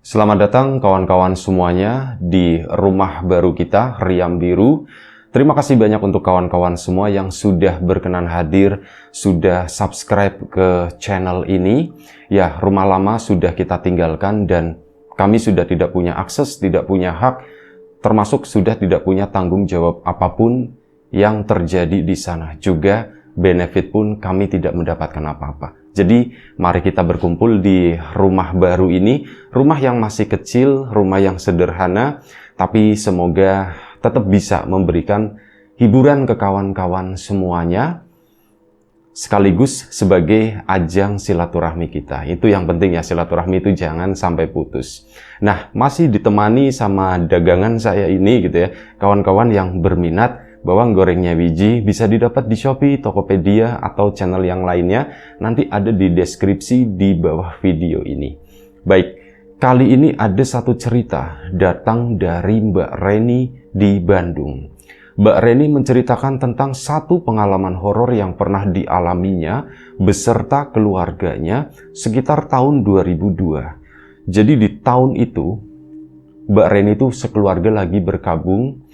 Selamat datang kawan-kawan semuanya di rumah baru kita, Riam Biru. Terima kasih banyak untuk kawan-kawan semua yang sudah berkenan hadir, sudah subscribe ke channel ini. Ya, rumah lama sudah kita tinggalkan dan kami sudah tidak punya akses, tidak punya hak, termasuk sudah tidak punya tanggung jawab apapun yang terjadi di sana. Juga benefit pun kami tidak mendapatkan apa-apa. Jadi mari kita berkumpul di rumah baru ini, rumah yang masih kecil, rumah yang sederhana, tapi semoga tetap bisa memberikan hiburan ke kawan-kawan semuanya, sekaligus sebagai ajang silaturahmi kita. Itu yang penting ya, silaturahmi itu jangan sampai putus. Nah, masih ditemani sama dagangan saya ini gitu ya, kawan-kawan yang berminat bawang gorengnya Wiji bisa didapat di Shopee, Tokopedia, atau channel yang lainnya. Nanti ada di deskripsi di bawah video ini. Baik, kali ini ada satu cerita datang dari Mbak Reni di Bandung. Mbak Reni menceritakan tentang satu pengalaman horor yang pernah dialaminya beserta keluarganya sekitar tahun 2002. Jadi di tahun itu, Mbak Reni itu sekeluarga lagi berkabung.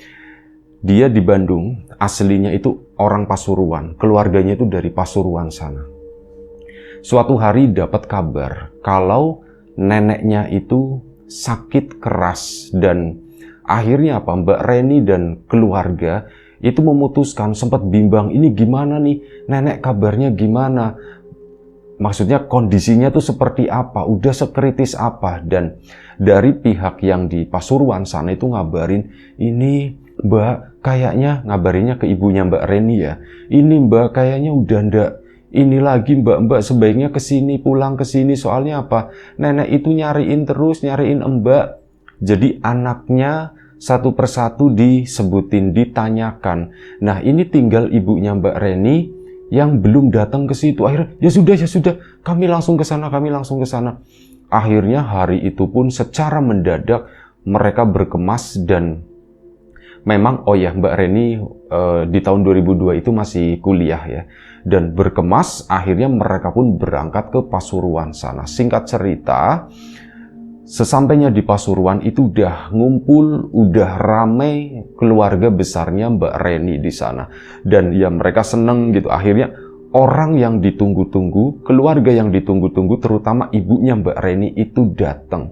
Dia di Bandung, aslinya itu orang Pasuruan, keluarganya itu dari Pasuruan sana. Suatu hari dapat kabar kalau neneknya itu sakit keras dan akhirnya apa? Mbak Reni dan keluarga itu memutuskan, sempat bimbang, ini gimana nih, nenek kabarnya gimana? Maksudnya kondisinya tuh seperti apa, udah sekritis apa, dan dari pihak yang di Pasuruan sana itu ngabarin, ini Mbak, kayaknya ngabarinnya ke ibunya Mbak Reni ya. Ini Mbak, kayaknya udah ndak ini lagi Mbak sebaiknya kesini, pulang kesini. Soalnya apa? Nenek itu nyariin terus, nyariin Mbak. Jadi anaknya satu persatu disebutin, ditanyakan. Nah ini tinggal ibunya Mbak Reni yang belum datang ke situ. Akhirnya ya sudah, kami langsung ke sana, Akhirnya hari itu pun secara mendadak mereka berkemas dan memang, oh ya, Mbak Reni di tahun 2002 itu masih kuliah ya. Dan berkemas, akhirnya mereka pun berangkat ke Pasuruan sana. Singkat cerita, sesampainya di Pasuruan itu udah ngumpul, udah ramai keluarga besarnya Mbak Reni di sana. Dan ya mereka seneng gitu. Akhirnya orang yang ditunggu-tunggu, keluarga yang ditunggu-tunggu, terutama ibunya Mbak Reni itu datang.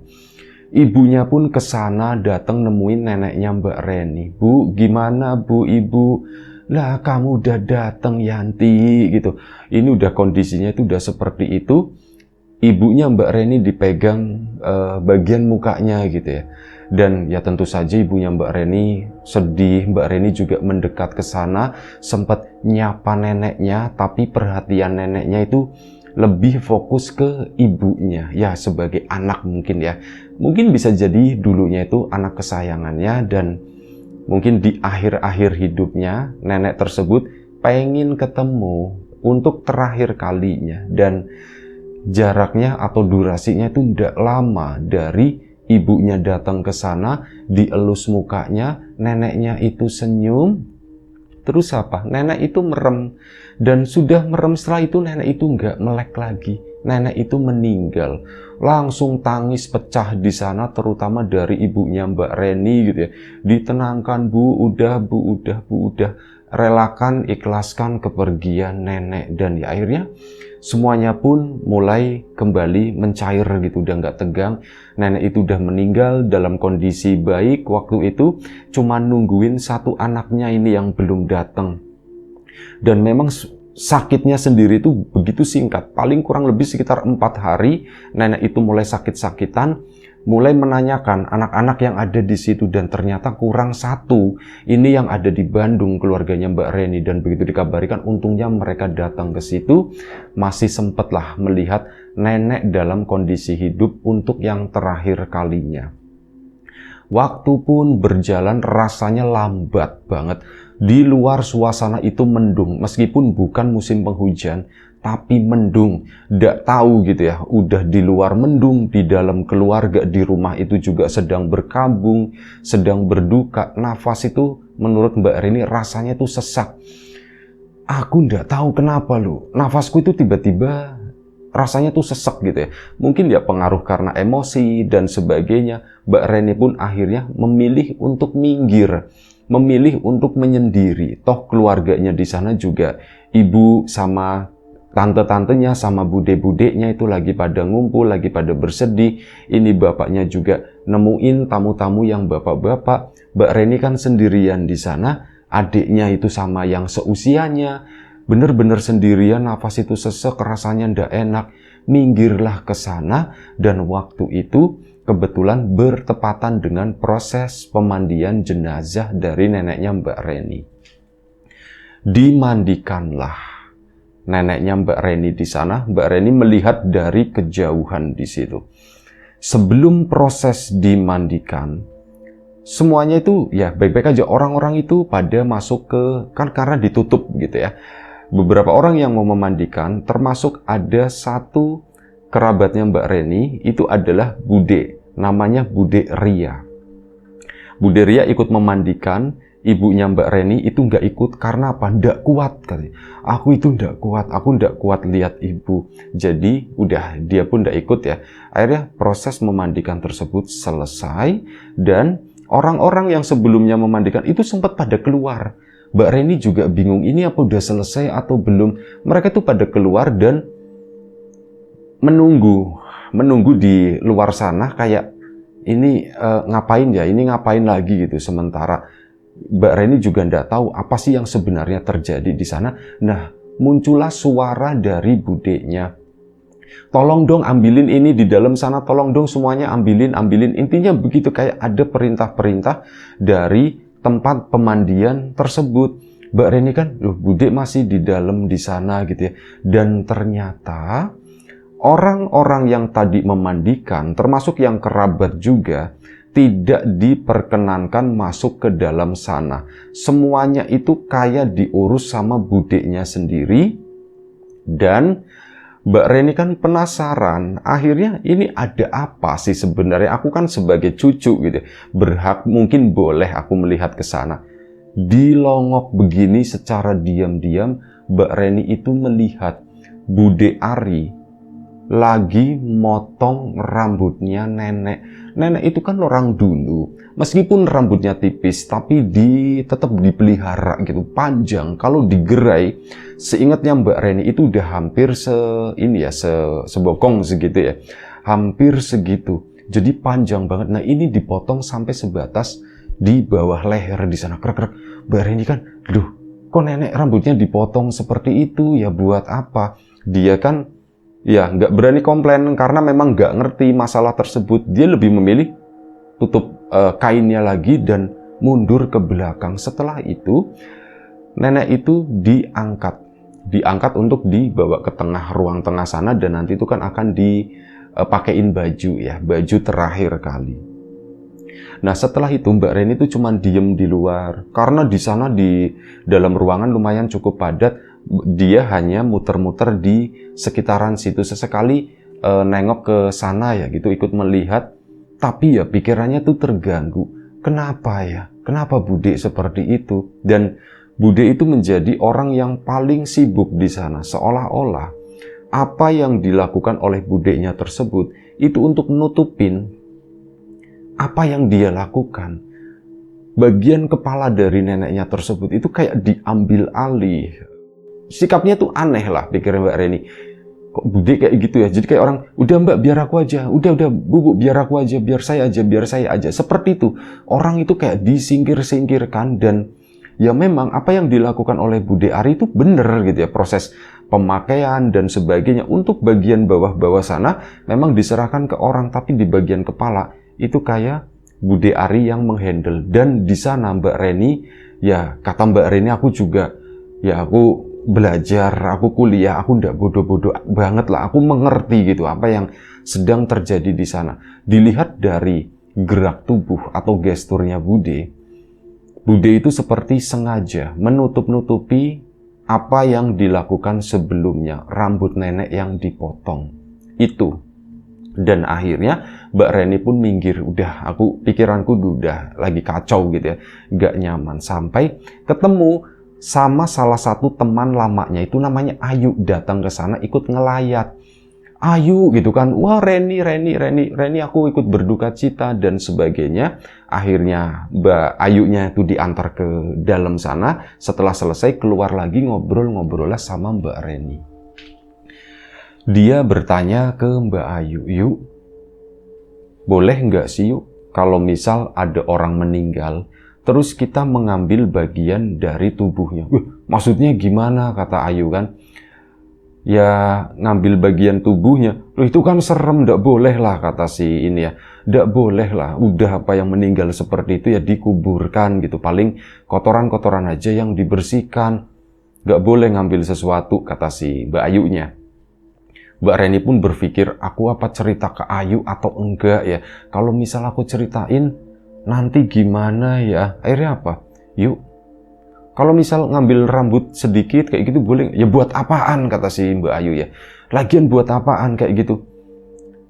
Ibunya pun ke sana datang nemuin neneknya Mbak Reni. Bu, gimana Bu, Ibu? Lah, kamu udah datang Yanti gitu. Ini udah kondisinya itu udah seperti itu. Ibunya Mbak Reni dipegang bagian mukanya gitu ya. Dan ya tentu saja ibunya Mbak Reni sedih. Mbak Reni juga mendekat ke sana, sempat nyapa neneknya, tapi perhatian neneknya itu lebih fokus ke ibunya, ya sebagai anak mungkin ya. Mungkin bisa jadi dulunya itu anak kesayangannya dan mungkin di akhir-akhir hidupnya nenek tersebut pengen ketemu untuk terakhir kalinya. Dan jaraknya atau durasinya itu tidak lama dari ibunya datang ke sana, dielus mukanya, neneknya itu senyum. Terus apa? Nenek itu merem. Dan sudah merem setelah itu nenek itu nggak melek lagi. Nenek itu meninggal. Langsung tangis pecah di sana, terutama dari ibunya Mbak Reni gitu ya. Ditenangkan, Bu, udah. Relakan, ikhlaskan kepergian nenek. Dan ya akhirnya semuanya pun mulai kembali mencair gitu, udah nggak tegang. Nenek itu udah meninggal dalam kondisi baik waktu itu, cuma nungguin satu anaknya ini yang belum datang. Dan memang sakitnya sendiri itu begitu singkat, paling kurang lebih sekitar 4 hari, nenek itu mulai sakit-sakitan, mulai menanyakan anak-anak yang ada di situ dan ternyata kurang satu. Ini yang ada di Bandung keluarganya Mbak Reni dan begitu dikabarikan untungnya mereka datang ke situ masih sempatlah melihat nenek dalam kondisi hidup untuk yang terakhir kalinya. Waktu pun berjalan rasanya lambat banget. Di luar suasana itu mendung meskipun bukan musim penghujan. Tapi mendung, nggak tahu gitu ya, udah di luar mendung, di dalam keluarga, di rumah itu juga sedang berkabung, sedang berduka, nafas itu menurut Mbak Reni rasanya tuh sesak. Aku nggak tahu kenapa loh, nafasku itu tiba-tiba rasanya tuh sesek gitu ya. Mungkin ya pengaruh karena emosi dan sebagainya. Mbak Reni pun akhirnya memilih untuk minggir, memilih untuk menyendiri. Toh keluarganya di sana juga, ibu sama tante-tantenya sama bude-budenya itu lagi pada ngumpul, lagi pada bersedih. Ini bapaknya juga nemuin tamu-tamu yang bapak-bapak. Mbak Reni kan sendirian di sana, adiknya itu sama yang seusianya. Bener-bener sendirian, nafas itu sesek, rasanya ndak enak. Minggirlah ke sana, dan waktu itu kebetulan bertepatan dengan proses pemandian jenazah dari neneknya Mbak Reni. Dimandikanlah neneknya Mbak Reni di sana. Mbak Reni melihat dari kejauhan di situ. Sebelum proses dimandikan, semuanya itu ya baik-baik aja. Orang-orang itu pada masuk ke, kan karena ditutup gitu ya. Beberapa orang yang mau memandikan, termasuk ada satu kerabatnya Mbak Reni, itu adalah Bude, namanya Bude Ria. Bude Ria ikut memandikan, ibunya Mbak Reni itu nggak ikut karena apa? Nggak kuat katanya. Aku itu nggak kuat lihat ibu. Jadi udah dia pun nggak ikut ya. Akhirnya proses memandikan tersebut selesai, dan orang-orang yang sebelumnya memandikan itu sempat pada keluar. Mbak Reni juga bingung, ini apa udah selesai atau belum. Mereka tuh pada keluar dan menunggu di luar sana kayak ini ngapain ya, ini ngapain lagi gitu. Sementara Mbak Reni juga nggak tahu apa sih yang sebenarnya terjadi di sana. Nah, muncullah suara dari budenya. Tolong dong ambilin ini di dalam sana, tolong dong semuanya ambilin. Intinya begitu, kayak ada perintah-perintah dari tempat pemandian tersebut. Mbak Reni kan, loh Bude masih di dalam di sana gitu ya. Dan ternyata orang-orang yang tadi memandikan, termasuk yang kerabat juga, tidak diperkenankan masuk ke dalam sana. Semuanya itu kayak diurus sama budenya sendiri. Dan Mbak Reni kan penasaran, akhirnya ini ada apa sih sebenarnya? Aku kan sebagai cucu gitu, berhak, mungkin boleh aku melihat ke sana. Dilongok begini secara diam-diam, Mbak Reni itu melihat Bude Ari lagi motong rambutnya nenek. Nenek itu kan orang dulu, meskipun rambutnya tipis, tapi tetap dipelihara gitu, panjang. Kalau digerai, seingatnya Mbak Reni itu udah hampir sebokong segitu ya, hampir segitu. Jadi panjang banget. Nah ini dipotong sampai sebatas di bawah leher di sana, krek-krek. Mbak Reni kan, duh, kok nenek rambutnya dipotong seperti itu ya, buat apa? Dia kan ya nggak berani komplain karena memang nggak ngerti masalah tersebut. Dia lebih memilih tutup kainnya lagi dan mundur ke belakang. Setelah itu nenek itu diangkat untuk dibawa ke tengah ruang tengah sana, dan nanti itu kan akan dipakein baju ya, baju terakhir kali. Nah setelah itu Mbak Reni itu cuma diem di luar karena di sana di dalam ruangan lumayan cukup padat. Dia hanya muter-muter di sekitaran situ, sesekali nengok ke sana ya gitu, ikut melihat. Tapi ya pikirannya tuh terganggu. Kenapa ya? Kenapa Bude seperti itu? Dan Bude itu menjadi orang yang paling sibuk di sana. Seolah-olah apa yang dilakukan oleh budenya tersebut itu untuk nutupin apa yang dia lakukan. Bagian kepala dari neneknya tersebut itu kayak diambil alih. Sikapnya tuh aneh lah, pikirnya Mbak Reni. Kok Bude kayak gitu ya? Jadi kayak orang, udah Mbak biar aku aja, udah Bu biar aku aja, biar saya aja. Seperti itu. Orang itu kayak disingkir-singkirkan. Dan ya memang apa yang dilakukan oleh Bude Ari itu bener gitu ya. Proses pemakaian dan sebagainya. Untuk bagian bawah-bawah sana memang diserahkan ke orang, tapi di bagian kepala itu kayak Bude Ari yang menghandle. Dan di sana Mbak Reni, ya kata Mbak Reni, aku juga, ya aku belajar, aku kuliah, aku ndak bodoh-bodoh banget lah, aku mengerti gitu apa yang sedang terjadi di sana. Dilihat dari gerak tubuh atau gesturnya Bude itu seperti sengaja menutup-nutupi apa yang dilakukan sebelumnya, rambut nenek yang dipotong itu. Dan akhirnya Mbak Reni pun minggir, pikiranku udah lagi kacau gitu ya, nggak nyaman, sampai ketemu sama salah satu teman lamanya itu namanya Ayu, datang ke sana ikut ngelayat. Ayu gitu kan, wah Reni aku ikut berduka cita dan sebagainya. Akhirnya Mbak Ayunya itu diantar ke dalam sana. Setelah selesai keluar lagi ngobrol-ngobrolnya sama Mbak Reni. Dia bertanya ke Mbak Ayu, yuk boleh nggak sih yuk kalau misal ada orang meninggal terus kita mengambil bagian dari tubuhnya. Maksudnya gimana, kata Ayu kan. Ya ngambil bagian tubuhnya, loh itu kan serem, ndak boleh lah, kata si ini ya, ndak boleh lah, udah apa yang meninggal seperti itu ya dikuburkan gitu, paling kotoran-kotoran aja yang dibersihkan, nggak boleh ngambil sesuatu, kata si Mbak Ayunya. Mbak Reni pun berpikir, aku apa cerita ke Ayu atau enggak ya, kalau misal aku ceritain nanti gimana ya. Akhirnya apa, yuk kalau misal ngambil rambut sedikit kayak gitu boleh? Ya buat apaan, kata si Mbak Ayu ya. Lagian buat apaan kayak gitu?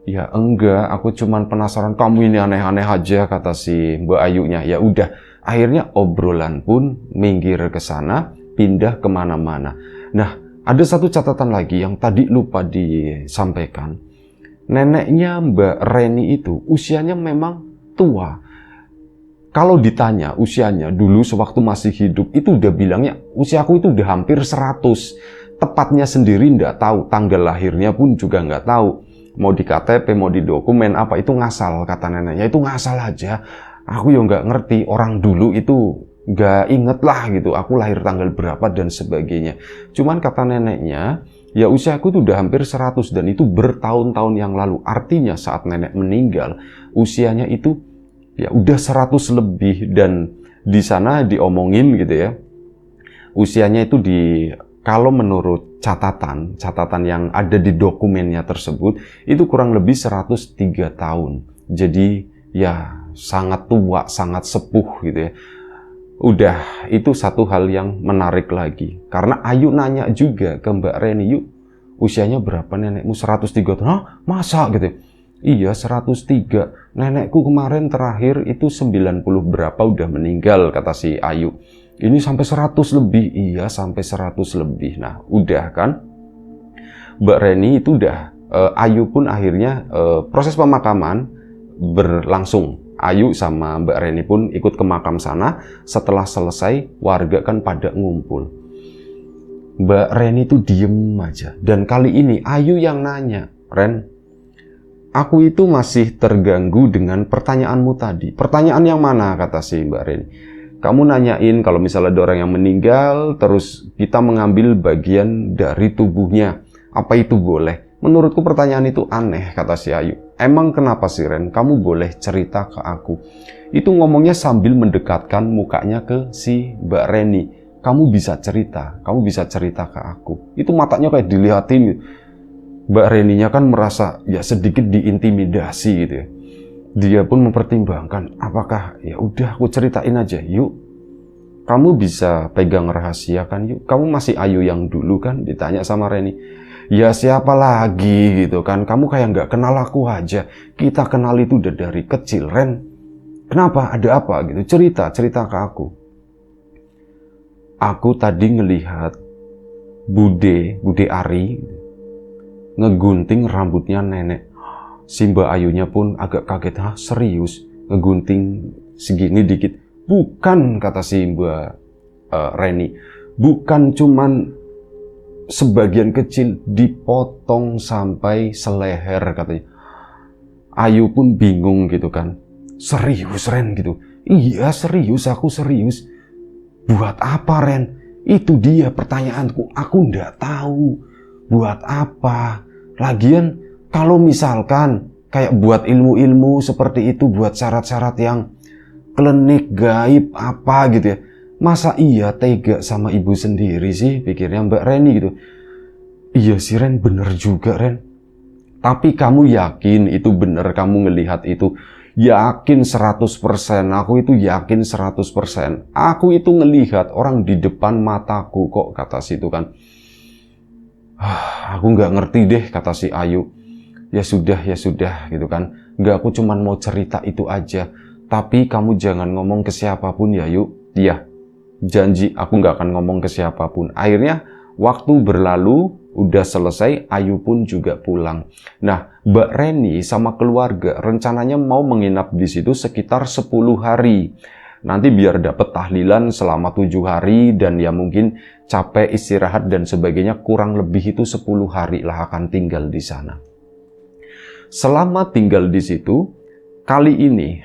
Ya enggak, aku cuman penasaran, kamu ini aneh-aneh aja, kata si Mbak Ayunya. Ya udah, akhirnya obrolan pun minggir ke sana, pindah kemana-mana. Nah, ada satu catatan lagi yang tadi lupa disampaikan. Neneknya Mbak Reni itu usianya memang tua. Kalau ditanya usianya dulu sewaktu masih hidup, itu udah bilangnya usiaku itu udah hampir 100. Tepatnya sendiri nggak tahu, tanggal lahirnya pun juga nggak tahu. Mau di KTP, mau di dokumen apa, itu ngasal, kata neneknya. Itu ngasal aja. Aku ya nggak ngerti, orang dulu itu nggak inget lah gitu, aku lahir tanggal berapa dan sebagainya. Cuman kata neneknya, ya usiaku itu udah hampir 100 dan itu bertahun-tahun yang lalu. Artinya saat nenek meninggal, usianya itu ya udah 100 lebih, dan di sana diomongin gitu ya. Usianya itu kalau menurut catatan yang ada di dokumennya tersebut, itu kurang lebih 103 tahun. Jadi ya sangat tua, sangat sepuh gitu ya. Udah, itu satu hal yang menarik lagi. Karena Ayu nanya juga ke Mbak Reni, yuk usianya berapa nenekmu? 103 tahun. Hah? Masa gitu? Iya 103, nenekku kemarin terakhir itu 90 berapa udah meninggal, kata si Ayu. Ini sampai 100 lebih, iya sampai 100 lebih. Nah udah kan, Mbak Reni itu udah, Ayu pun akhirnya proses pemakaman berlangsung. Ayu sama Mbak Reni pun ikut ke makam sana. Setelah selesai, warga kan pada ngumpul. Mbak Reni itu diem aja, dan kali ini Ayu yang nanya, Ren, aku itu masih terganggu dengan pertanyaanmu tadi. Pertanyaan yang mana, kata si Mbak Reni. Kamu nanyain kalau misalnya ada orang yang meninggal, terus kita mengambil bagian dari tubuhnya. Apa itu boleh? Menurutku pertanyaan itu aneh, kata si Ayu. Emang kenapa sih Ren? Kamu boleh cerita ke aku. Itu ngomongnya sambil mendekatkan mukanya ke si Mbak Reni. Kamu bisa cerita ke aku. Itu matanya kayak dilihatin. Mbak Reninya kan merasa ya sedikit diintimidasi gitu ya. Dia pun mempertimbangkan, apakah ya udah aku ceritain aja, yuk. Kamu bisa pegang rahasia kan, yuk. Kamu masih Ayu yang dulu kan, ditanya sama Reni. Ya siapa lagi gitu kan, kamu kayak nggak kenal aku aja. Kita kenal itu udah dari kecil, Ren. Kenapa, ada apa gitu, cerita ke aku. Aku tadi ngelihat Bude Ari ngegunting rambutnya nenek. Si Mbak Ayunya pun agak kaget, hah serius? Ngegunting segini dikit? Bukan, kata si Mbak Reni. Bukan cuman sebagian kecil, dipotong sampai seleher, katanya. Ayu pun bingung gitu kan. Serius Ren gitu? Iya serius, aku serius. Buat apa Ren? Itu dia pertanyaanku, aku nggak tahu. Buat apa? Lagian kalau misalkan kayak buat ilmu-ilmu seperti itu, buat syarat-syarat yang klinik gaib apa gitu ya, masa iya tega sama ibu sendiri sih, pikirnya Mbak Reni gitu. Iya sih Ren, bener juga Ren. Tapi kamu yakin itu bener, kamu ngelihat itu? Yakin 100%, aku itu yakin 100%. Aku itu ngelihat orang di depan mataku kok, kata situ kan. Aku nggak ngerti deh, kata si Ayu. Ya sudah gitu kan. Nggak, aku cuman mau cerita itu aja. Tapi kamu jangan ngomong ke siapapun ya yuk. Iya, janji aku nggak akan ngomong ke siapapun. Akhirnya waktu berlalu, udah selesai, Ayu pun juga pulang. Nah, Mbak Reni sama keluarga rencananya mau menginap di situ sekitar 10 hari. Nanti biar dapat tahlilan selama 7 hari dan ya mungkin capek istirahat dan sebagainya, kurang lebih itu 10 hari lah akan tinggal di sana. Selama tinggal di situ, kali ini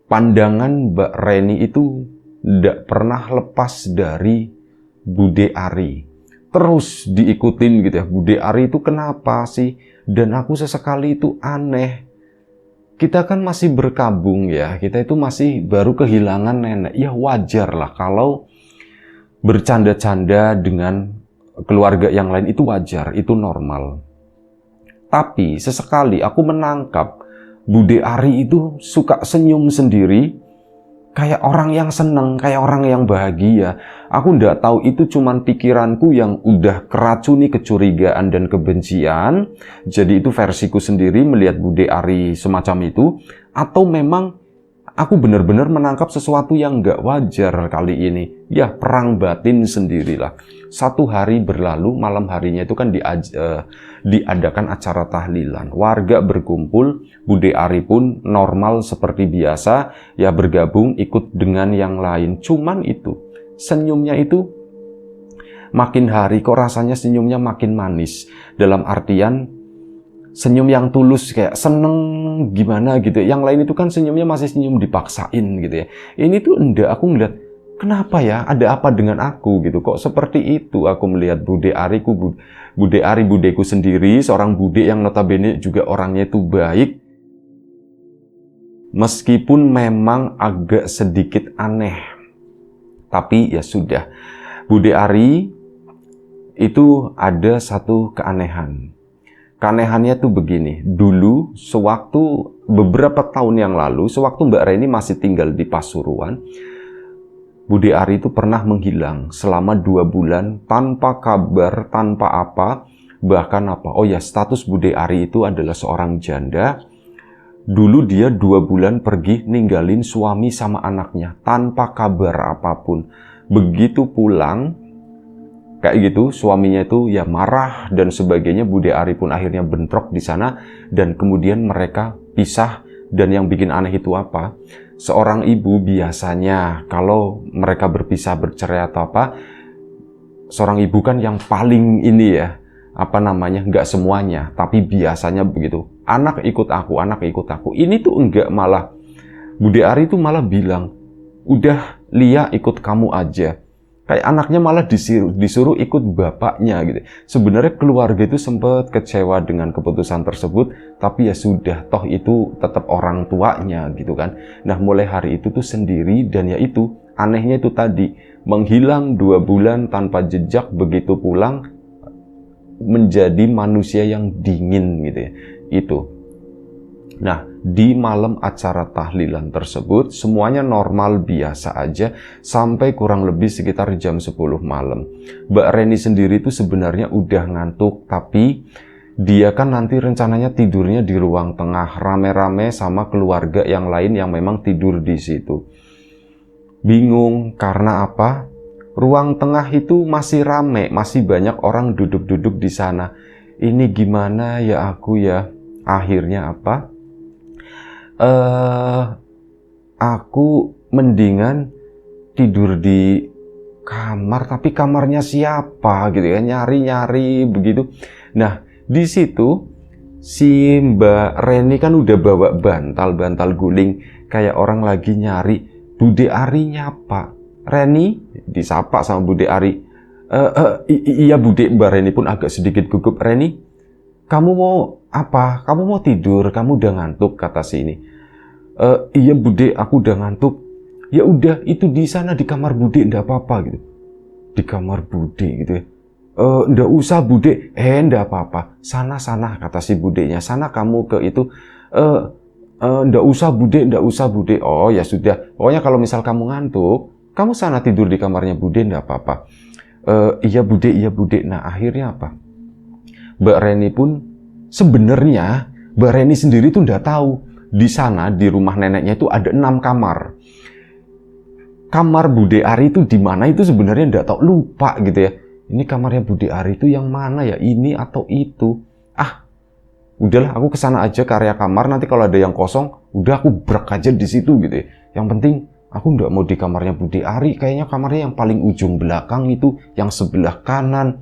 pandangan Mbak Reni itu tidak pernah lepas dari Bude Ari. Terus diikutin gitu ya, Bude Ari itu kenapa sih? Dan aku sesekali itu aneh. Kita kan masih berkabung ya, kita itu masih baru kehilangan nenek. Ya wajar lah kalau bercanda-canda dengan keluarga yang lain, itu wajar, itu normal. Tapi sesekali aku menangkap Bude Ari itu suka senyum sendiri, kayak orang yang seneng, kayak orang yang bahagia. Aku nggak tahu itu cuman pikiranku yang udah keracuni kecurigaan dan kebencian. Jadi itu versiku sendiri melihat Bude Ari semacam itu. Atau memang aku benar-benar menangkap sesuatu yang nggak wajar kali ini. Ya, perang batin sendirilah. 1 hari berlalu, malam harinya itu kan diadakan acara tahlilan. Warga berkumpul, Bude Ari pun normal seperti biasa, ya bergabung ikut dengan yang lain. Cuman itu, senyumnya itu makin hari kok rasanya senyumnya makin manis. Dalam artian senyum yang tulus, kayak seneng gimana gitu. Yang lain itu kan senyumnya masih senyum dipaksain gitu ya. Ini tuh enggak, aku ngeliat kenapa ya, ada apa dengan aku gitu. Kok seperti itu aku melihat Bude Ariku, Bude Ari, budeku sendiri, seorang bude yang notabene juga orangnya itu baik. Meskipun memang agak sedikit aneh. Tapi ya sudah. Bude Ari itu ada satu keanehan. Keanehannya tuh begini, dulu sewaktu beberapa tahun yang lalu, sewaktu Mbak Reni masih tinggal di Pasuruan, Bude Ari itu pernah menghilang selama 2 bulan tanpa kabar, tanpa apa, bahkan apa. Oh ya, status Bude Ari itu adalah seorang janda. Dulu dia 2 bulan pergi ninggalin suami sama anaknya tanpa kabar apapun. Begitu pulang, kayak gitu, suaminya itu ya marah dan sebagainya. Bude Ari pun akhirnya bentrok di sana dan kemudian mereka pisah. Dan yang bikin aneh itu apa? Seorang ibu biasanya kalau mereka berpisah, bercerai atau apa, seorang ibu kan yang paling ini ya, apa namanya, nggak semuanya, tapi biasanya begitu. Anak ikut aku, anak ikut aku. Ini tuh enggak, malah Bude Ari tuh malah bilang, udah Lia ikut kamu aja. Kayak anaknya malah disuruh ikut bapaknya gitu. Sebenarnya keluarga itu sempat kecewa dengan keputusan tersebut, tapi ya sudah, toh itu tetap orang tuanya gitu kan. Nah, mulai hari itu tuh sendiri, dan ya itu, anehnya itu tadi, menghilang 2 bulan tanpa jejak, begitu pulang menjadi manusia yang dingin gitu ya. Itu. Nah, di malam acara tahlilan tersebut, semuanya normal biasa aja, sampai kurang lebih sekitar jam 10 malam. Mbak Reni sendiri itu sebenarnya udah ngantuk, tapi dia kan nanti rencananya tidurnya di ruang tengah, rame-rame sama keluarga yang lain yang memang tidur di situ. Bingung, karena apa? Ruang tengah itu masih rame, masih banyak orang duduk-duduk di sana. Ini gimana ya aku ya? Akhirnya apa? Aku mendingan tidur di kamar, tapi kamarnya siapa gitu ya, nyari-nyari begitu. Nah, di situ si Mbak Reni kan udah bawa bantal guling, kayak orang lagi nyari. Bude Ari nyapa, Reni, disapa sama Bude Ari. Iya Bude. Mbak Reni pun agak sedikit gugup. Reni, kamu mau apa? Kamu mau tidur? Kamu udah ngantuk, kata si ini. Iya Bude, aku udah ngantuk. Ya udah, itu di sana di kamar Bude, ndak apa-apa gitu. Di kamar Bude gitu ya. Ndak usah Bude. Ndak apa-apa. Sana, kata si budenya. Sana kamu ke itu. Ndak usah Bude, ndak usah Bude. Oh ya sudah. Pokoknya kalau misal kamu ngantuk, kamu sana tidur di kamarnya Bude, ndak apa-apa. Iya Bude, iya Bude. Nah, akhirnya apa? Mbak Reni pun sebenarnya Mbak Reni sendiri tuh ndak tahu. Di sana, di rumah neneknya itu ada 6 kamar. Kamar Bude Ari itu di mana itu sebenarnya nggak tahu, lupa gitu ya. ini kamarnya Bude Ari itu yang mana ya, ini atau itu. Udahlah, aku kesana aja ke area kamar, nanti kalau ada yang kosong, udah aku brek aja di situ gitu ya. Yang penting aku nggak mau di kamarnya Bude Ari, kayaknya kamarnya yang paling ujung belakang itu, yang sebelah kanan.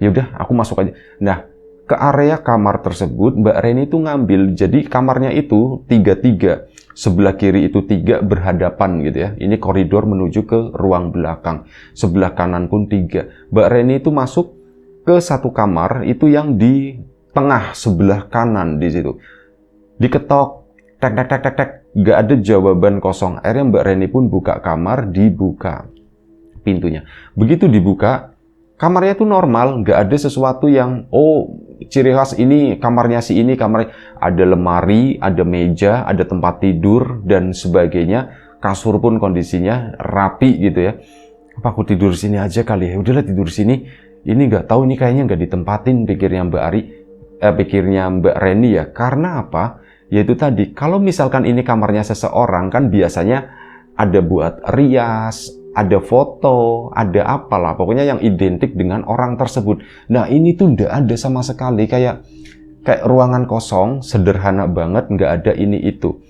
Ya udah, aku masuk aja. Nah, ke area kamar tersebut Mbak Reni itu ngambil, jadi kamarnya itu 3-3, sebelah kiri itu 3 berhadapan gitu ya. Ini koridor menuju ke ruang belakang, sebelah kanan pun 3. Mbak Reni itu masuk ke satu kamar itu yang di tengah sebelah kanan di situ. Diketok, tek tek tek tek tek, nggak ada jawaban kosong. Akhirnya Mbak Reni pun buka kamar, dibuka pintunya. Begitu dibuka, kamarnya itu normal, nggak ada sesuatu yang ciri khas ini kamarnya si ini, kamarnya ada lemari, ada meja, ada tempat tidur dan sebagainya. Kasur pun kondisinya rapi gitu ya. Apa aku tidur sini aja kali ya? Udahlah tidur sini. Ini nggak tahu, ini kayaknya nggak ditempatin, pikirnya Mbak Reni ya. Karena apa? Yaitu tadi, kalau misalkan ini kamarnya seseorang, kan biasanya ada buat rias, ada foto, ada apalah, pokoknya yang identik dengan orang tersebut. Nah, ini tuh nggak ada sama sekali, kayak ruangan kosong, sederhana banget, nggak ada ini itu.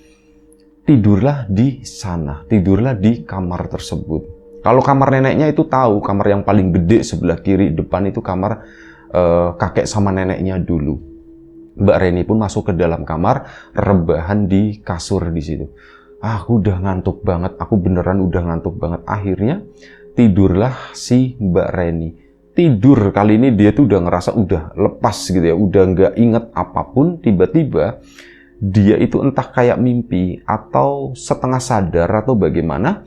Tidurlah di sana, tidurlah di kamar tersebut. Kalau kamar neneknya itu tahu, kamar yang paling gede sebelah kiri depan itu kamar kakek sama neneknya dulu. Mbak Reni pun masuk ke dalam kamar, rebahan di kasur di situ. Aku udah ngantuk banget, aku beneran udah ngantuk banget. Akhirnya tidurlah si Mbak Reni. Tidur kali ini dia tuh udah ngerasa udah lepas gitu ya, udah nggak inget apapun. Tiba-tiba dia itu entah kayak mimpi atau setengah sadar atau bagaimana,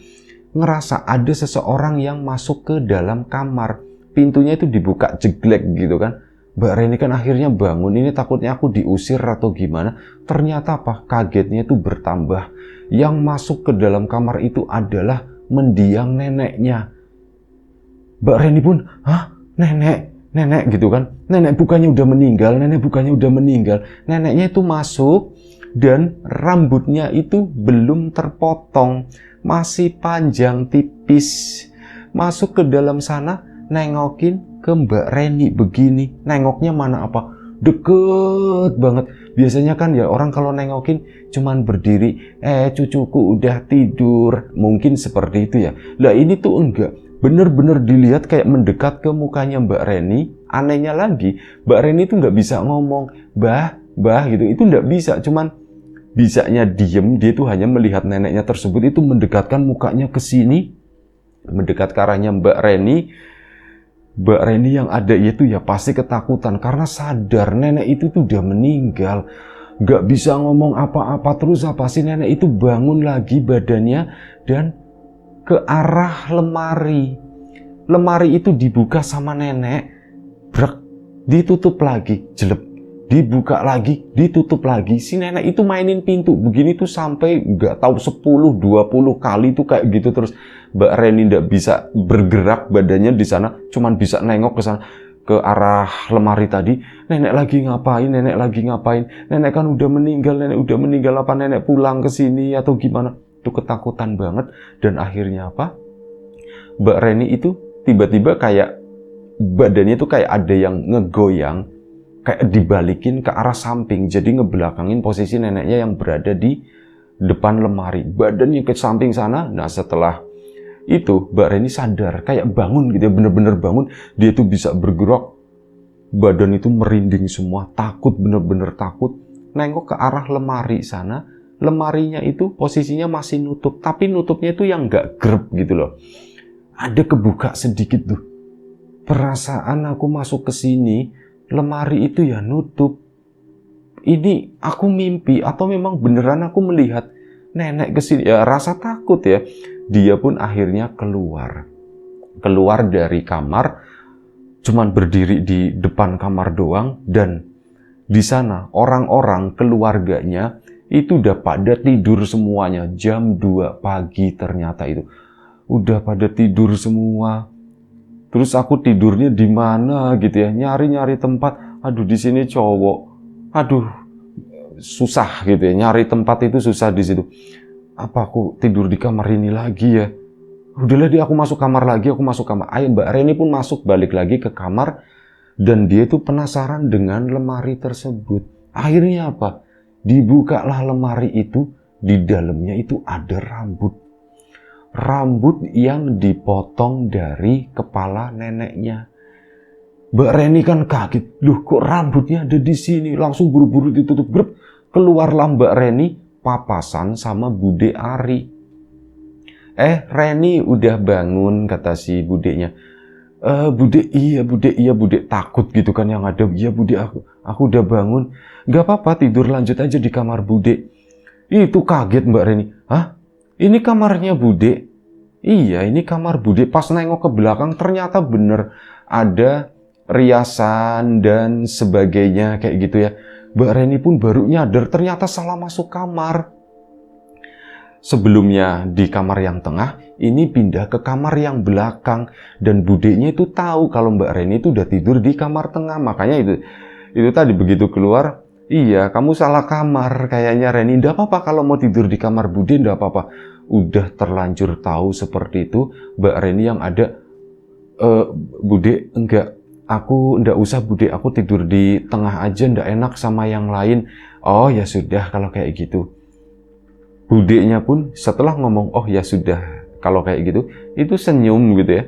ngerasa ada seseorang yang masuk ke dalam kamar. Pintunya itu dibuka jeglek gitu kan. Mbak Reni kan akhirnya bangun, ini takutnya aku diusir atau gimana. Ternyata apa? Kagetnya itu bertambah. Yang masuk ke dalam kamar itu adalah mendiang neneknya. Mbak Reni pun, hah? Nenek gitu kan. Nenek bukannya udah meninggal. Neneknya itu masuk dan rambutnya itu belum terpotong. Masih panjang tipis. Masuk ke dalam sana, nengokin ke Mbak Reni begini. Nengoknya mana apa? Deket banget. Biasanya kan ya orang kalau nengokin cuman berdiri, cucuku udah tidur. Mungkin seperti itu ya. Lah ini tuh enggak. Bener-bener dilihat kayak mendekat ke mukanya Mbak Reni. Anehnya lagi, Mbak Reni tuh nggak bisa ngomong, bah gitu. Itu nggak bisa, cuman bisanya diem. Dia tuh hanya melihat neneknya tersebut itu mendekatkan mukanya ke sini, mendekat ke arahnya Mbak Reni. Mbak Reni yang ada itu ya pasti ketakutan karena sadar nenek itu tuh udah meninggal. Gak bisa ngomong apa-apa, terus apa sih nenek itu bangun lagi badannya dan ke arah lemari. Lemari itu dibuka sama nenek, brek, ditutup lagi, jelek. Dibuka lagi, ditutup lagi. Si nenek itu mainin pintu begini tuh sampai gak tahu 10-20 kali tuh kayak gitu terus. Mbak Reni nggak bisa bergerak badannya di sana, cuman bisa nengok ke sana ke arah lemari tadi. Nenek lagi ngapain? Nenek kan udah meninggal. Apa nenek pulang ke sini atau gimana? Itu ketakutan banget dan akhirnya apa? Mbak Reni itu tiba-tiba kayak badannya tuh kayak ada yang ngegoyang, kayak dibalikin ke arah samping, jadi ngebelakangin posisi neneknya yang berada di depan lemari. Badannya ke samping sana. Nah setelah itu Mbak Reni sadar, kayak bangun gitu ya, bener-bener bangun. Dia tuh bisa bergerak, badan itu merinding semua, takut, bener-bener takut. Nengok ke arah lemari sana, lemarinya itu posisinya masih nutup, tapi nutupnya itu yang gak grep gitu loh. Ada kebuka sedikit tuh. Perasaan aku masuk ke sini, lemari itu ya nutup. Ini aku mimpi atau memang beneran aku melihat nenek kesini? Ya rasa takut ya. Dia pun akhirnya keluar dari kamar, cuman berdiri di depan kamar doang, dan di sana orang-orang keluarganya itu udah pada tidur semuanya. Jam 2 pagi ternyata itu udah pada tidur semua. Terus aku tidurnya di mana gitu ya, nyari tempat. Aduh di sini cowok, aduh susah gitu ya, nyari tempat itu susah di situ. Apa aku tidur di kamar ini lagi ya? Udahlah dia, aku masuk kamar lagi, aku masuk kamar. Ayo Mbak Reni pun masuk balik lagi ke kamar. Dan dia itu penasaran dengan lemari tersebut. Akhirnya apa? Dibukalah lemari itu, di dalamnya itu ada rambut. Rambut yang dipotong dari kepala neneknya. Mbak Reni kan kaget. Loh kok rambutnya ada di sini? Langsung buru-buru ditutup. Grup. Keluarlah Mbak Reni papasan sama Bude Ari. Reni udah bangun, kata si budenya. Bude, iya bude, takut gitu kan yang ada. Iya bude, aku udah bangun. Gak apa-apa, tidur lanjut aja di kamar Bude. Itu kaget Mbak Reni. Hah? Ini kamarnya Bude? Iya, ini kamar Bude. Pas nengok ke belakang ternyata bener ada riasan dan sebagainya kayak gitu ya. Mbak Reni pun baru nyadar ternyata salah masuk kamar. Sebelumnya di kamar yang tengah, ini pindah ke kamar yang belakang. Dan budenya itu tahu kalau Mbak Reni itu udah tidur di kamar tengah. Makanya itu tadi begitu keluar, iya kamu salah kamar kayaknya Reni. Nggak apa-apa kalau mau tidur di kamar Bude, nggak apa-apa. Udah terlanjur tahu seperti itu, Mbak Reni yang ada, Bude enggak, aku nggak usah Bude, aku tidur di tengah aja, nggak enak sama yang lain. Oh ya sudah kalau kayak gitu. Budenya pun setelah ngomong, oh ya sudah, kalau kayak gitu, itu senyum gitu ya.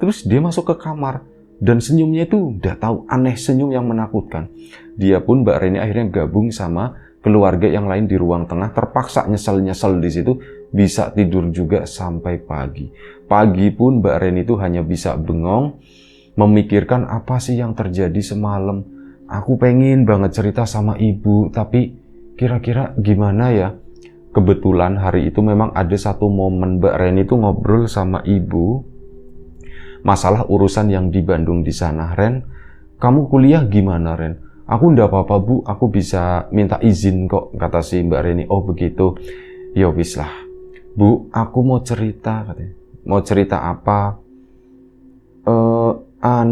Terus dia masuk ke kamar. Dan senyumnya itu udah tahu, aneh, senyum yang menakutkan. Dia pun, Mbak Reni akhirnya gabung sama keluarga yang lain di ruang tengah. Terpaksa nyesel-nyesel di situ, bisa tidur juga sampai pagi. Pagi pun Mbak Reni itu hanya bisa bengong, memikirkan apa sih yang terjadi semalam. Aku pengen banget cerita sama ibu, tapi kira-kira gimana ya? Kebetulan hari itu memang ada satu momen Mbak Reni itu ngobrol sama ibu masalah urusan yang di Bandung di sana. Ren, kamu kuliah gimana Ren? Aku ndak apa-apa Bu, aku bisa minta izin kok, kata si Mbak Reni. Oh begitu, ya wis lah Bu, aku mau cerita katanya. Mau cerita apa?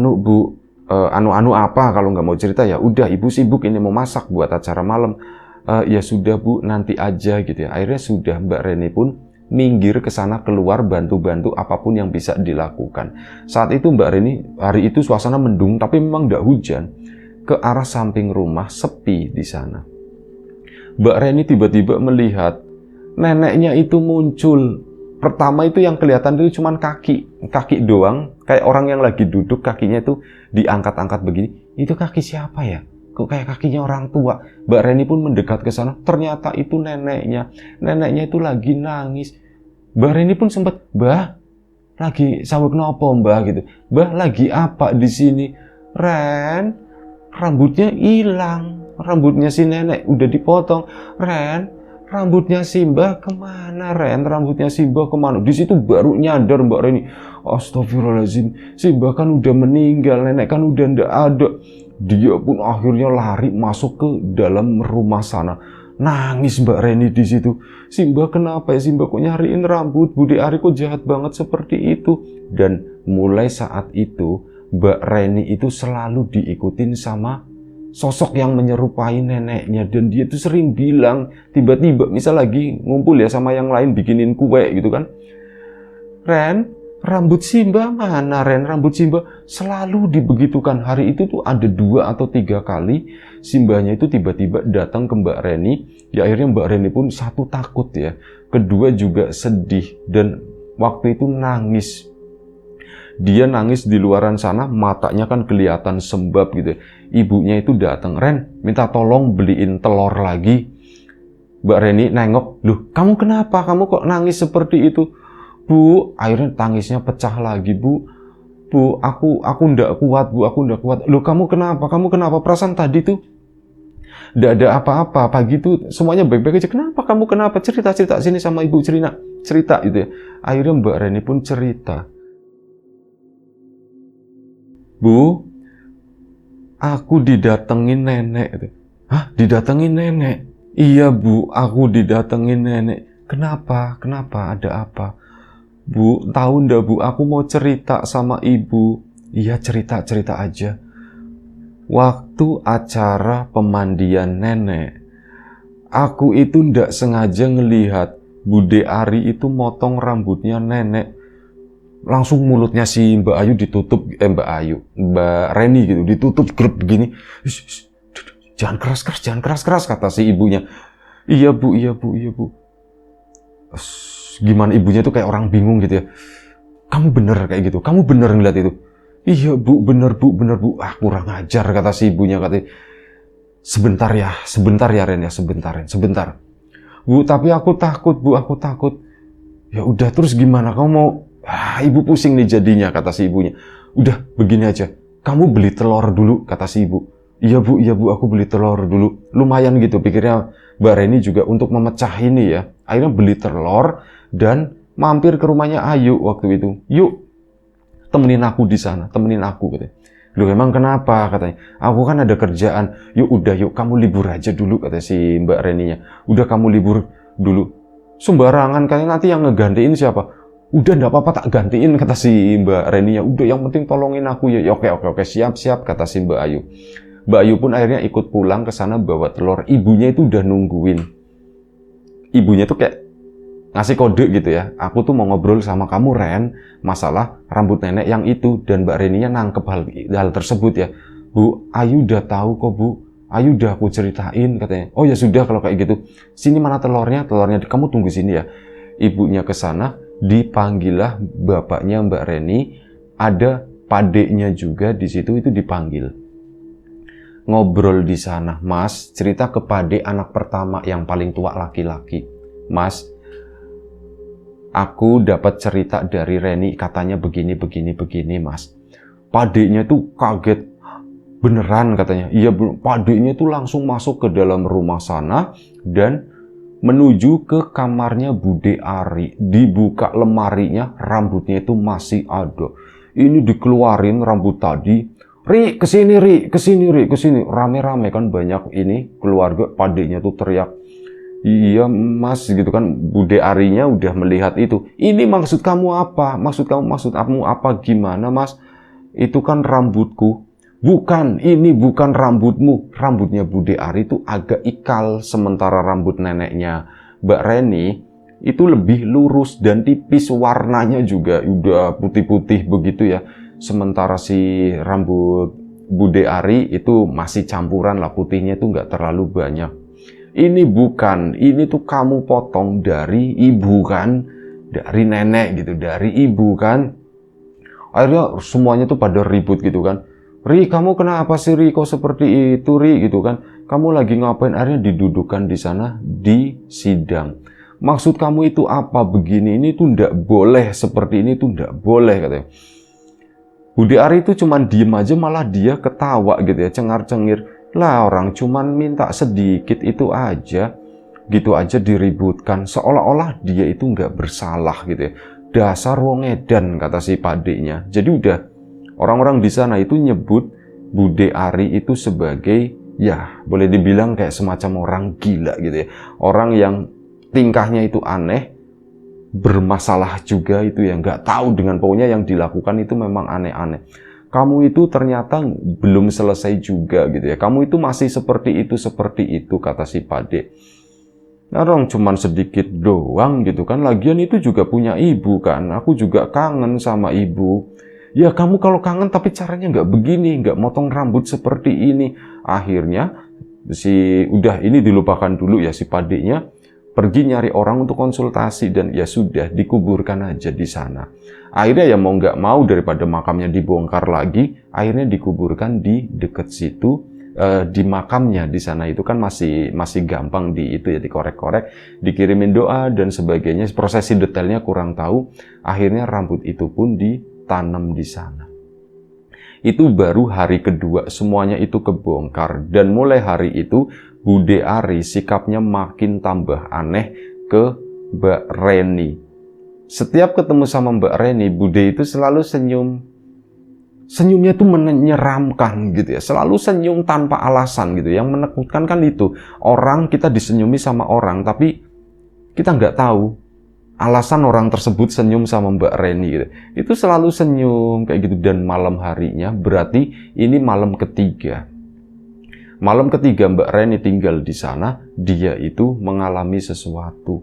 Bu, anu apa kalau nggak mau cerita ya udah, ibu sibuk ini mau masak buat acara malam. Ya sudah Bu, nanti aja gitu ya. Akhirnya sudah Mbak Reni pun minggir ke sana, keluar bantu-bantu apapun yang bisa dilakukan. Saat itu Mbak Reni, hari itu suasana mendung tapi memang tidak hujan. Ke arah samping rumah sepi di sana. Mbak Reni tiba-tiba melihat neneknya itu muncul. Pertama itu yang kelihatan itu cuma kaki doang, kayak orang yang lagi duduk kakinya itu diangkat-angkat begini. Itu kaki siapa ya? Kok kayak kakinya orang tua. Mbak Reni pun mendekat ke sana. Ternyata itu neneknya. Neneknya itu lagi nangis. Mbak Reni pun sempat, Mbah, lagi sawek nopo Mbah gitu. Mbah lagi apa di sini? Ren, rambutnya hilang. Rambutnya si nenek udah dipotong. Ren, rambutnya si Mbah kemana Ren? Rambutnya si Mbah kemana? Di situ baru nyadar Mbak Reni. Astagfirullahaladzim. Si Mbah kan udah meninggal. Nenek kan udah ndak ada. Dia pun akhirnya lari masuk ke dalam rumah sana. Nangis Mbak Reni di situ. Si Mbak kenapa ya? Si Mbak kok nyariin rambut? Bude Ari kok jahat banget seperti itu? Dan mulai saat itu Mbak Reni itu selalu diikutin sama sosok yang menyerupai neneknya. Dan dia tuh sering bilang, tiba-tiba misal lagi ngumpul ya sama yang lain bikinin kue gitu kan. Ren, rambut Simba mana Ren? Rambut Simba selalu dibegitukan. Hari itu tuh ada 2 atau 3 kali Simbanya itu tiba-tiba datang ke Mbak Reni. Ya akhirnya Mbak Reni pun satu takut ya. Kedua juga sedih dan waktu itu nangis. Dia nangis di luaran sana, matanya kan kelihatan sembab gitu. Ibunya itu datang, Ren, minta tolong beliin telur lagi. Mbak Reni nengok, loh kamu kenapa? Kamu kok nangis seperti itu? Bu, akhirnya tangisnya pecah lagi, Bu. Bu, aku ndak kuat, Bu. Aku ndak kuat. Loh, kamu kenapa? Kamu kenapa? Perasaan tadi tuh ndak ada apa-apa. Pagi tuh semuanya baik-baik aja. Kenapa? Kamu kenapa? Cerita sini sama Ibu cerita gitu ya. Akhirnya Mbak Reni pun cerita. Bu, aku didatengin nenek. Hah? Didatengin nenek? Iya, Bu. Aku didatengin nenek. Kenapa? Kenapa? Ada apa? Bu, tahu ndak Bu, aku mau cerita sama Ibu. Iya, cerita aja. Waktu acara pemandian nenek, aku itu ndak sengaja ngelihat Bude Ari itu motong rambutnya nenek. Langsung mulutnya si Mbak Ayu ditutup, Mbak Reni gitu, ditutup grup begini. Jangan keras-keras, kata si ibunya. Iya bu. Gimana ibunya tuh kayak orang bingung gitu ya. Kamu bener kayak gitu, kamu bener ngeliat itu. Iya bu, bener bu. Ah, kurang ajar, kata si ibunya. Katanya, sebentar ya Ren ya, sebentar. Bu, tapi aku takut bu, aku takut. Ya udah, terus gimana, kamu mau? Ibu pusing nih jadinya, kata si ibunya. Udah, begini aja, kamu beli telur dulu, kata si ibu. Iya bu, aku beli telur dulu. Lumayan gitu, pikirnya Mbak Reni juga untuk memecah ini ya. Akhirnya beli telur dan mampir ke rumahnya Ayu waktu itu. Yuk, temenin aku di sana, temenin aku, katanya. Loh, emang kenapa, katanya. Aku kan ada kerjaan. Yuk, kamu libur aja dulu, kata si Mbak Reninya. Udah, kamu libur dulu. Sembarangan, katanya, nanti yang ngegantiin siapa? Udah, enggak apa-apa, tak gantiin, kata si Mbak Reninya. Udah, yang penting tolongin aku ya. Oke, siap, kata si Mbak Ayu. Mbak Ayu pun akhirnya ikut pulang ke sana bawa telur. Ibunya itu udah nungguin. Ibunya tuh kayak ngasih kode gitu ya. Aku tuh mau ngobrol sama kamu, Ren, masalah rambut nenek yang itu. Dan Mbak Reninya nangkep hal tersebut ya. Bu, Ayu udah tahu kok bu. Ayu udah aku ceritain, katanya. Oh ya sudah kalau kayak gitu. Sini mana telurnya? Kamu tunggu sini ya. Ibunya ke sana, dipanggillah bapaknya Mbak Reni. Ada padeknya juga di situ, itu dipanggil. Ngobrol di sana, Mas, cerita ke pade anak pertama yang paling tua laki-laki. Mas, aku dapat cerita dari Reni, katanya begini, Mas. Padenya tuh kaget. Beneran, katanya. Iya, padenya tuh langsung masuk ke dalam rumah sana dan menuju ke kamarnya Bude Ari. Dibuka lemarinya, rambutnya itu masih ada. Ini dikeluarin rambut tadi. Ri, kesini. Rame-rame kan banyak ini keluarga, padenya tuh teriak. Iya mas, gitu kan. Bude Arinya udah melihat itu. Ini maksud kamu apa? Maksud kamu apa? Gimana mas? Itu kan rambutku. Bukan, ini bukan rambutmu. Rambutnya Bude Ari itu agak ikal. Sementara rambut neneknya Mbak Reni itu lebih lurus dan tipis. Warnanya juga udah putih-putih begitu ya. Sementara si rambut Bude Ari itu masih campuran lah. Putihnya itu nggak terlalu banyak. Ini bukan, ini tuh kamu potong dari ibu kan. Dari nenek gitu, dari ibu kan. Akhirnya semuanya tuh pada ribut gitu kan. Ri, kamu kenapa sih Ri? Kok seperti itu Ri? Gitu kan. Kamu lagi ngapain? Akhirnya didudukan di sana, di sidang. Maksud kamu itu apa begini? Ini tuh ndak boleh, seperti ini tuh ndak boleh, katanya. Bude Ari itu cuman diem aja, malah dia ketawa gitu ya, cengar-cengir. Lah, orang cuman minta sedikit itu aja. Gitu aja diributkan. Seolah-olah dia itu nggak bersalah gitu ya. Dasar wong edan, kata si padenya. Jadi udah, orang-orang di sana itu nyebut Bude Ari itu sebagai, ya boleh dibilang kayak semacam orang gila gitu ya. Orang yang tingkahnya itu aneh, bermasalah juga itu ya, nggak tahu dengan pokoknya yang dilakukan itu memang aneh-aneh. Kamu itu ternyata belum selesai juga gitu ya. Kamu itu masih seperti itu, kata si pade. Nah, orang cuman sedikit doang gitu kan. Lagian itu juga punya ibu kan. Aku juga kangen sama ibu. Ya kamu kalau kangen tapi caranya nggak begini, nggak motong rambut seperti ini. Akhirnya udah ini dilupakan dulu ya, si padenya pergi nyari orang untuk konsultasi dan ya sudah dikuburkan aja di sana. Akhirnya ya mau nggak mau daripada makamnya dibongkar lagi, akhirnya dikuburkan di dekat situ. Di makamnya di sana itu kan masih gampang dikorek-korek, dikirimin doa dan sebagainya. Prosesi detailnya kurang tahu. Akhirnya rambut itu pun ditanam di sana. Itu baru hari kedua semuanya itu kebongkar dan mulai hari itu Bude Ari sikapnya makin tambah aneh ke Mbak Reni. Setiap ketemu sama Mbak Reni, Bude itu selalu senyum. Senyumnya itu menyeramkan gitu ya. Selalu senyum tanpa alasan gitu. Yang menakutkan kan itu. Orang kita disenyumi sama orang, tapi kita nggak tahu alasan orang tersebut senyum sama Mbak Reni gitu. Itu selalu senyum kayak gitu. Dan malam harinya, berarti ini malam ketiga. Malam ketiga Mbak Reni tinggal di sana, dia itu mengalami sesuatu.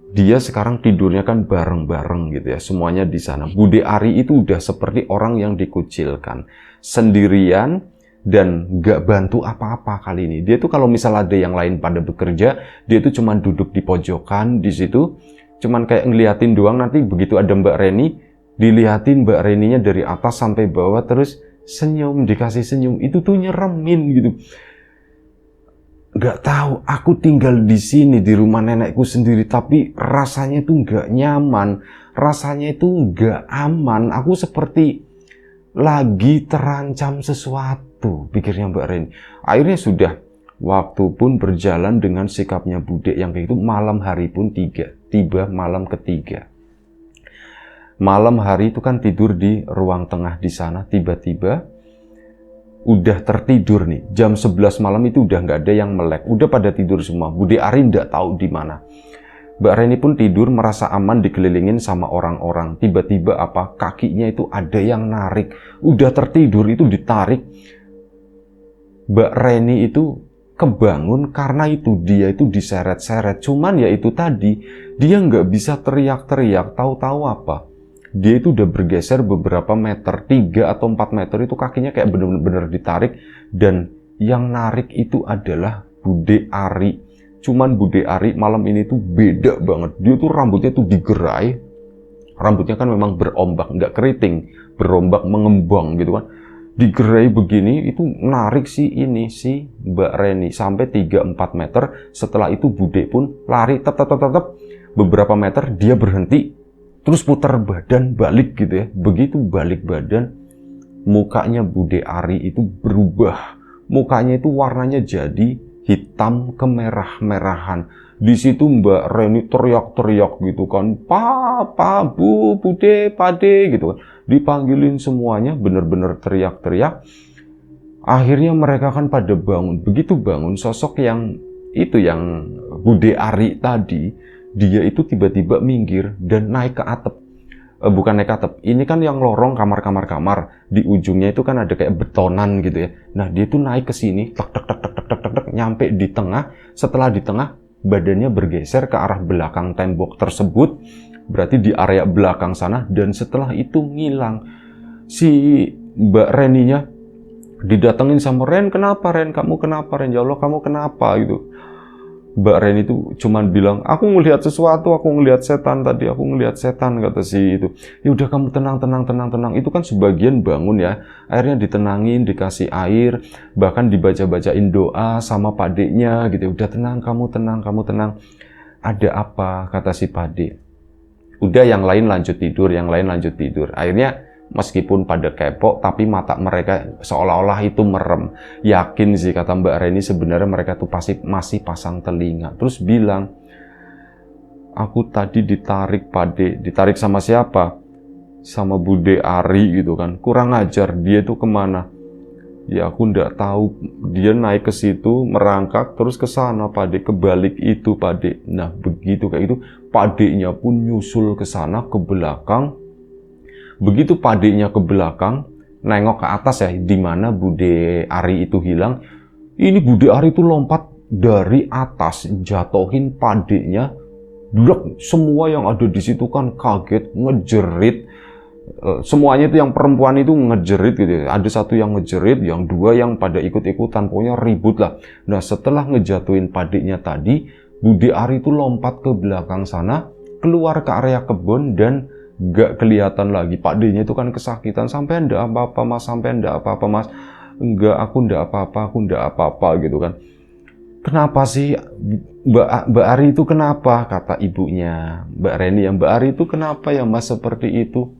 dia sekarang tidurnya kan bareng-bareng gitu ya, semuanya di sana. Bude Ari itu udah seperti orang yang dikucilkan, sendirian dan gak bantu apa-apa kali ini. Dia tuh kalau misal ada yang lain pada bekerja, dia tuh cuman duduk di pojokan di situ, cuman kayak ngeliatin doang. Nanti begitu ada Mbak Reni, diliatin Mbak Reninya dari atas sampai bawah, terus senyum, dikasih senyum. Itu tuh nyeremin gitu. Gak tahu, aku tinggal di sini di rumah nenekku sendiri, tapi rasanya itu gak nyaman, rasanya itu gak aman. Aku seperti lagi terancam sesuatu, pikirnya Mbak Reni. Akhirnya sudah, waktu pun berjalan dengan sikapnya Bude yang kayak gitu. Malam hari pun tiba malam ketiga. Malam hari itu kan tidur di ruang tengah di sana, tiba-tiba udah tertidur nih, jam 11 malam itu udah nggak ada yang melek, udah pada tidur semua. Bude Ari nggak tahu di mana. Mbak Reni pun tidur merasa aman dikelilingin sama orang-orang. Tiba-tiba apa, kakinya itu ada yang narik. Udah tertidur itu ditarik. Mbak Reni itu kebangun karena itu dia itu diseret-seret. Cuman ya itu tadi, dia nggak bisa teriak-teriak, tahu-tahu apa. Dia itu udah bergeser beberapa meter, 3 atau 4 meter, itu kakinya kayak bener-bener ditarik. Dan yang narik itu adalah Bude Ari. Cuman Bude Ari malam ini tuh beda banget. Dia tuh rambutnya tuh digerai. Rambutnya kan memang berombak, nggak keriting, berombak mengembang gitu kan. Digerai begini, itu narik si Mbak Reni sampai 3-4 meter. Setelah itu Bude pun lari tetap beberapa meter, dia berhenti. Terus putar badan balik gitu ya. Begitu balik badan, mukanya Bude Ari itu berubah. Mukanya itu warnanya jadi hitam kemerah-merahan. Di situ Mbak Reni teriak-teriak gitu kan. Papa, Bu, Bude, Pade gitu kan. Dipanggilin semuanya, bener-bener teriak-teriak. Akhirnya mereka kan pada bangun. Begitu bangun, sosok yang itu, yang Bude Ari tadi, dia itu tiba-tiba minggir dan naik ke atap. Bukan naik ke atap, ini kan yang lorong kamar-kamar. Di ujungnya itu kan ada kayak betonan gitu ya. Nah, dia itu naik ke sini, tek, nyampe di tengah. Setelah di tengah, badannya bergeser ke arah belakang tembok tersebut. Berarti di area belakang sana. Dan setelah itu ngilang. Si Mbak Reninya didatengin sama, Ren, kenapa Ren? Kamu kenapa Ren? Ya Allah, kamu kenapa gitu. Mbak Reni itu cuman bilang, aku ngelihat sesuatu, aku ngelihat setan tadi, aku ngelihat setan, kata si itu. Ya udah, kamu tenang. Itu kan sebagian bangun ya. Akhirnya ditenangin, dikasih air, bahkan dibaca-bacain doa sama padeknya gitu. Udah tenang, kamu tenang. Ada apa, kata si padek. Udah, yang lain lanjut tidur. Akhirnya meskipun pada kepo, tapi mata mereka seolah-olah itu merem. Yakin sih, kata Mbak Reni, sebenarnya mereka tuh pasti masih pasang telinga. Terus bilang, aku tadi ditarik Pade. Ditarik sama siapa? Sama Bude Ari gitu kan. Kurang ajar, dia tuh kemana? Ya aku nggak tahu. Dia naik ke situ, merangkak, terus ke sana Pade, kebalik itu Pade. Nah begitu kayak itu, Padenya pun nyusul ke sana, ke belakang. Begitu padenya ke belakang, nengok ke atas ya, di mana Bude Ari itu hilang. Ini Bude Ari itu lompat dari atas, jatohin padenya. Blok, semua yang ada di situ kan kaget, ngejerit. Semuanya itu yang perempuan itu ngejerit gitu. Ada satu yang ngejerit, yang dua yang pada ikut-ikutan, pokoknya ribut lah. Nah setelah ngejatuhin padenya tadi, Bude Ari itu lompat ke belakang sana, keluar ke area kebun dan gak kelihatan lagi. Pak D-nya itu kan kesakitan. Sampai ndak apa-apa mas. Enggak, aku ndak apa-apa gitu kan. Kenapa sih Mbak Ari itu kenapa? Kata ibunya Mbak Reni, yang Mbak Ari itu kenapa ya mas seperti itu?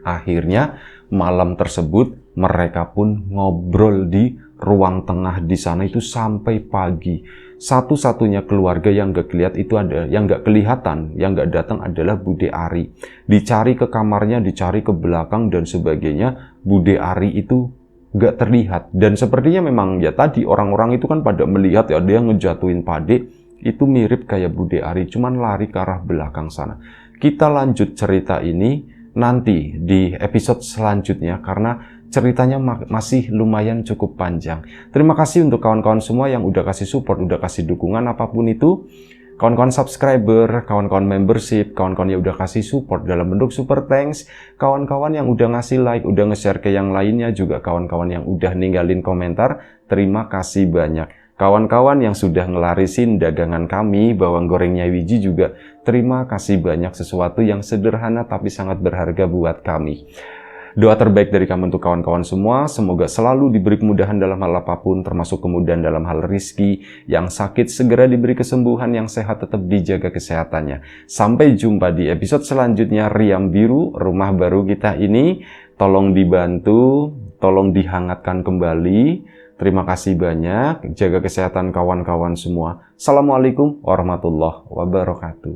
Akhirnya malam tersebut mereka pun ngobrol di ruang tengah di sana itu sampai pagi. Satu-satunya keluarga yang gak kelihatan, yang gak datang adalah Bude Ari. Dicari ke kamarnya, dicari ke belakang dan sebagainya, Bude Ari itu gak terlihat. Dan sepertinya memang ya tadi orang-orang itu kan pada melihat ya, dia ngejatuhin Pade itu mirip kayak Bude Ari, cuman lari ke arah belakang sana. Kita lanjut cerita ini nanti di episode selanjutnya karena ceritanya masih lumayan cukup panjang. Terima kasih untuk kawan-kawan semua yang udah kasih support, udah kasih dukungan apapun itu. kawan-kawan subscriber, kawan-kawan membership, kawan-kawan yang udah kasih support dalam bentuk super thanks, kawan-kawan yang udah ngasih like, udah nge-share ke yang lainnya, juga kawan-kawan yang udah ninggalin komentar, terima kasih banyak. Kawan-kawan yang sudah ngelarisin dagangan kami, bawang gorengnya Wiji juga, terima kasih banyak, sesuatu yang sederhana tapi sangat berharga buat kami. Doa terbaik dari kami untuk kawan-kawan semua, semoga selalu diberi kemudahan dalam hal apapun, termasuk kemudahan dalam hal rizki, yang sakit segera diberi kesembuhan, yang sehat tetap dijaga kesehatannya. Sampai jumpa di episode selanjutnya Riam Biru, rumah baru kita ini, tolong dibantu, tolong dihangatkan kembali. Terima kasih banyak, jaga kesehatan kawan-kawan semua. Assalamualaikum warahmatullahi wabarakatuh.